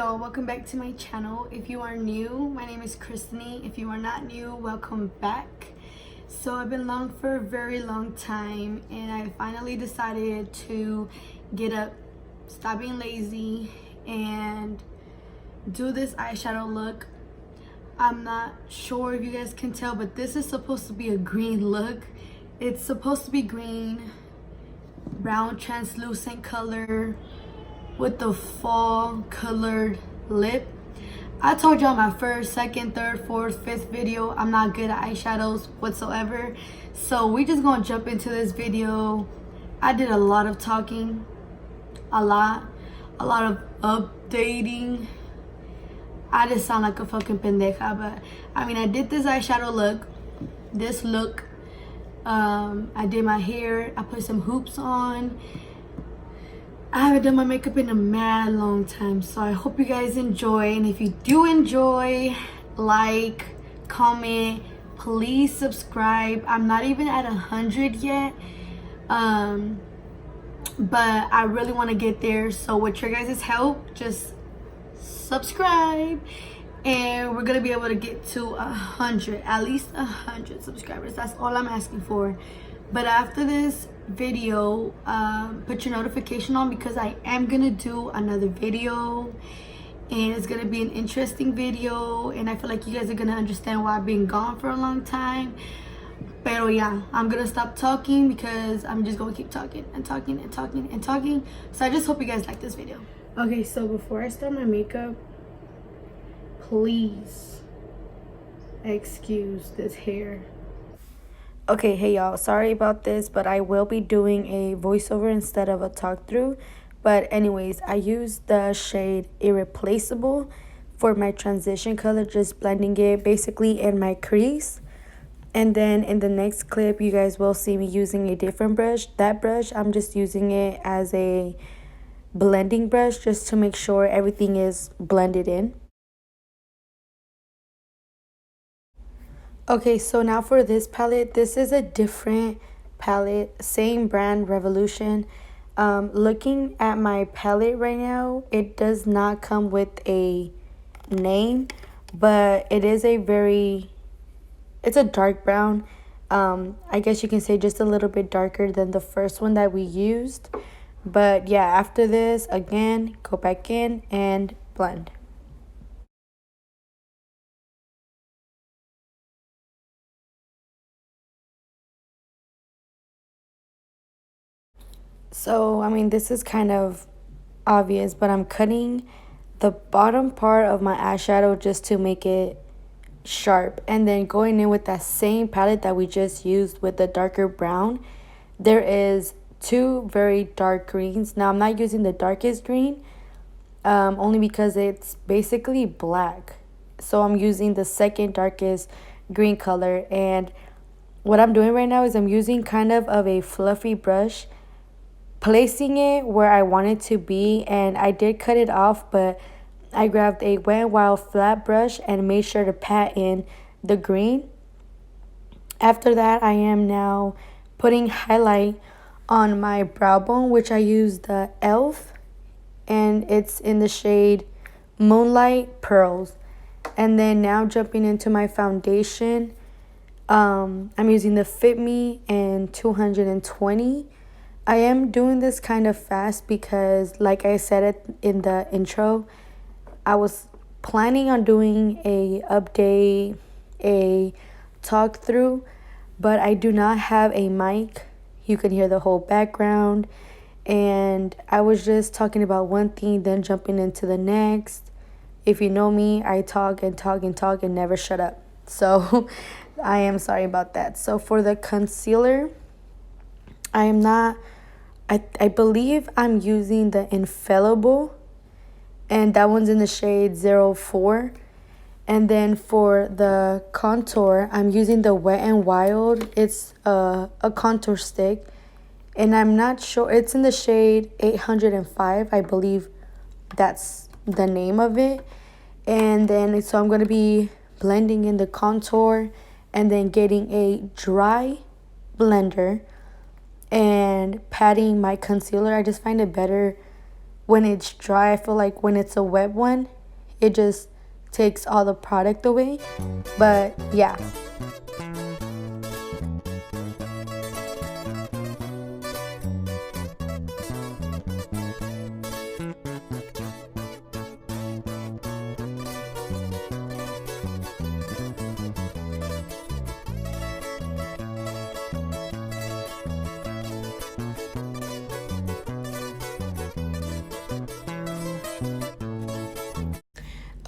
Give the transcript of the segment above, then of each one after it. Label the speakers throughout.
Speaker 1: y'all, welcome back to my channel. If you are new, my name is Christine. If you are not new, welcome back. So I've been long for a very long time, and I finally decided to get up, stop being lazy, and do this eyeshadow look. I'm not sure if you guys can tell, but this is supposed to be a green look. It's supposed to be green, brown translucent color with the fall colored lip. I told y'all my first, second, third, fourth, fifth video, I'm not good at eyeshadows whatsoever. So we just gonna jump into this video. I did a lot of talking, a lot of updating. I just sound like a fucking pendeja, but I mean, I did this eyeshadow look, this look. I did my hair, I put some hoops on. I haven't done my makeup in a mad long time, so I hope you guys enjoy. And if you do enjoy, like, comment, please subscribe. I'm not even at 100 yet, but I really want to get there. So with your guys' help, just subscribe, and we're gonna be able to get to 100, at least 100 subscribers. That's all I'm asking for. But after this video, put your notification on, because I am gonna do another video, and it's gonna be an interesting video, and I feel like you guys are gonna understand why I've been gone for a long time. Pero yeah, I'm gonna stop talking because I'm just gonna keep talking and talking and talking and talking. So I just hope you guys like this video. Okay, so before I start my makeup, please excuse this hair. Okay, hey y'all, sorry about this, but I will be doing a voiceover instead of a talk through. But anyways, I used the shade Irreplaceable for my transition color, just blending it basically in my crease. And then in the next clip, you guys will see me using a different brush. That brush, I'm just using it as a blending brush just to make sure everything is blended in. Okay, so now for this palette, this is a different palette, same brand, Revolution. Looking at my palette right now, it does not come with a name, but it is it's a dark brown. I guess you can say just a little bit darker than the first one that we used. But yeah, after this, again, go back in and blend. So, I mean, this is kind of obvious, but I'm cutting the bottom part of my eyeshadow just to make it sharp. And then going in with that same palette that we just used with the darker brown, there is two very dark greens. Now, I'm not using the darkest green, only because it's basically black. So I'm using the second darkest green color. And what I'm doing right now is I'm using kind of a fluffy brush, placing it where I want it to be. And I did cut it off, but I grabbed a Wet n Wild flat brush and made sure to pat in the green. After that, I am now putting highlight on my brow bone, which I used the e.l.f. and it's in the shade Moonlight Pearls. And then now jumping into my foundation, I'm using the Fit Me in 220. I am doing this kind of fast because, like I said in the intro, I was planning on doing a update, a talk through, but I do not have a mic. You can hear the whole background, and I was just talking about one thing, then jumping into the next. If you know me, I talk and talk and talk and never shut up. So I am sorry about that. So for the concealer, I believe I'm using the Infallible, and that one's in the shade 04. And then for the contour, I'm using the Wet n Wild. It's a contour stick, and I'm not sure, it's in the shade 805. I believe that's the name of it. And then so I'm going to be blending in the contour and then getting a dry blender and patting my concealer. I just find it better when it's dry. I feel like when it's a wet one, it just takes all the product away. But yeah.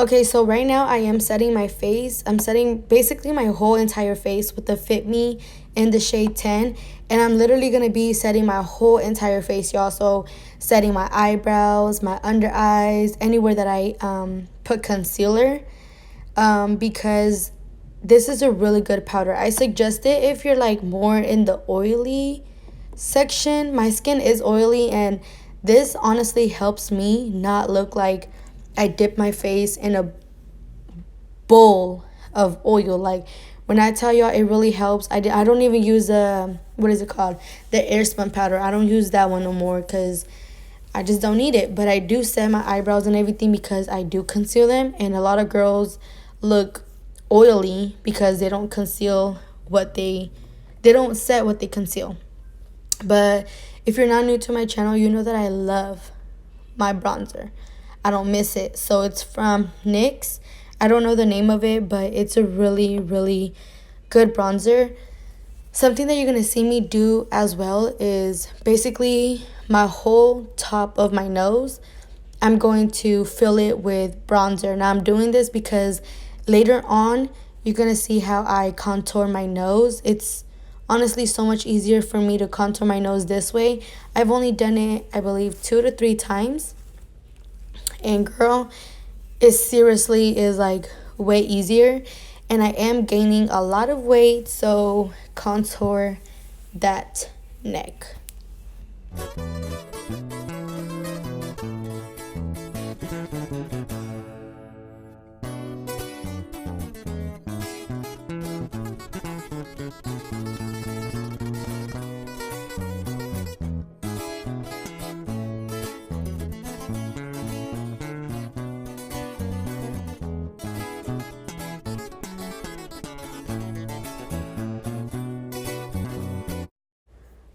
Speaker 1: Okay, so right now I am setting my face. I'm setting basically my whole entire face with the Fit Me in the shade 10. And I'm literally going to be setting my whole entire face, y'all. So setting my eyebrows, my under eyes, anywhere that I put concealer. Because this is a really good powder. I suggest it if you're like more in the oily section. My skin is oily, and this honestly helps me not look like I dip my face in a bowl of oil. Like, when I tell y'all, it really helps. I don't even use what is it called? The Airspun powder. I don't use that one no more because I just don't need it. But I do set my eyebrows and everything because I do conceal them. And a lot of girls look oily because they don't conceal what they don't set what they conceal. But if you're not new to my channel, you know that I love my bronzer. I don't miss it. So it's from NYX. I don't know the name of it, but it's a really, really good bronzer. Something that you're going to see me do as well is basically my whole top of my nose. I'm going to fill it with bronzer. Now I'm doing this because later on, you're going to see how I contour my nose. It's honestly so much easier for me to contour my nose this way. I've only done it, I believe, 2 to 3 times. And girl, it seriously is like way easier. And I am gaining a lot of weight, so contour that neck.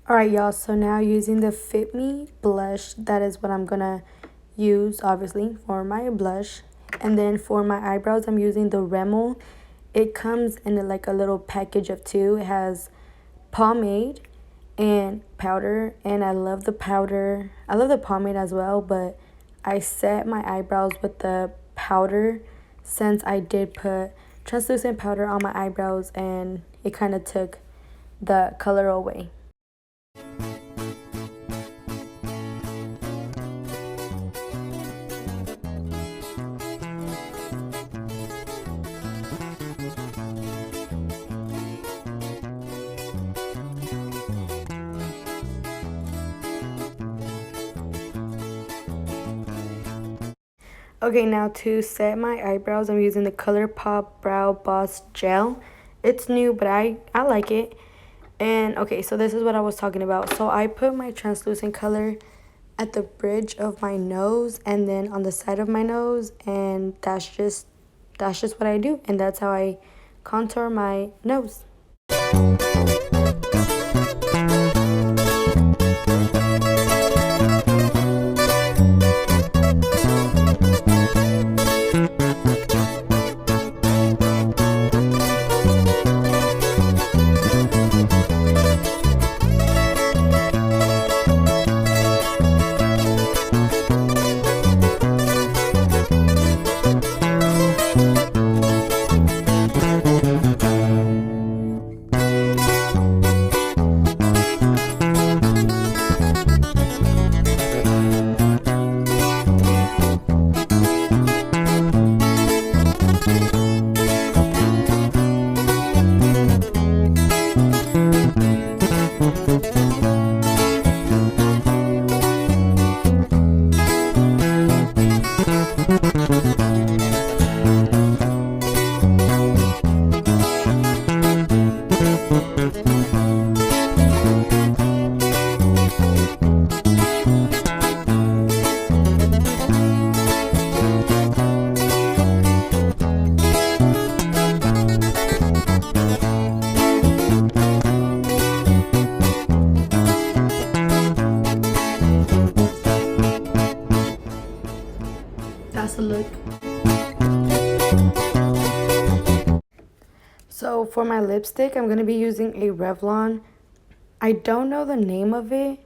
Speaker 1: Alright, y'all, so now using the Fit Me blush, that is what I'm gonna use, obviously, for my blush. And then for my eyebrows, I'm using the Rimmel. It comes in like a little package of 2. It has pomade and powder, and I love the powder. I love the pomade as well, but I set my eyebrows with the powder since I did put translucent powder on my eyebrows, and it kind of took the color away. Okay, now to set my eyebrows, I'm using the ColourPop Brow Boss Gel. It's new, but I like it. And okay, so this is what I was talking about. So I put my translucent color at the bridge of my nose and then on the side of my nose, and that's just what I do, and that's how I contour my nose. the look. So for my lipstick, I'm going to be using a Revlon. I don't know the name of it,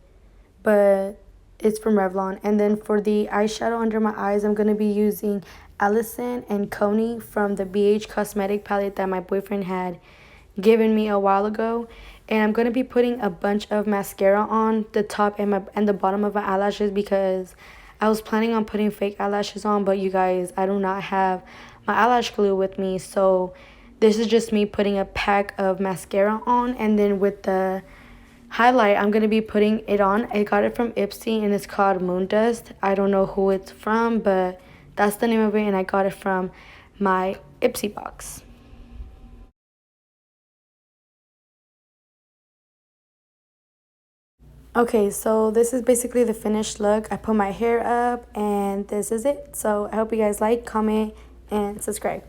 Speaker 1: but it's from Revlon. And then for the eyeshadow under my eyes, I'm going to be using Allison and Coney from the BH Cosmetic palette that my boyfriend had given me a while ago. And I'm going to be putting a bunch of mascara on the top and the bottom of my eyelashes because I was planning on putting fake eyelashes on, but you guys, I do not have my eyelash glue with me. So this is just me putting a pack of mascara on, and then with the highlight, I'm going to be putting it on. I got it from Ipsy, and it's called Moon Dust. I don't know who it's from, but that's the name of it, and I got it from my Ipsy box. Okay, so this is basically the finished look. I put my hair up, and this is it. So I hope you guys like, comment, and subscribe.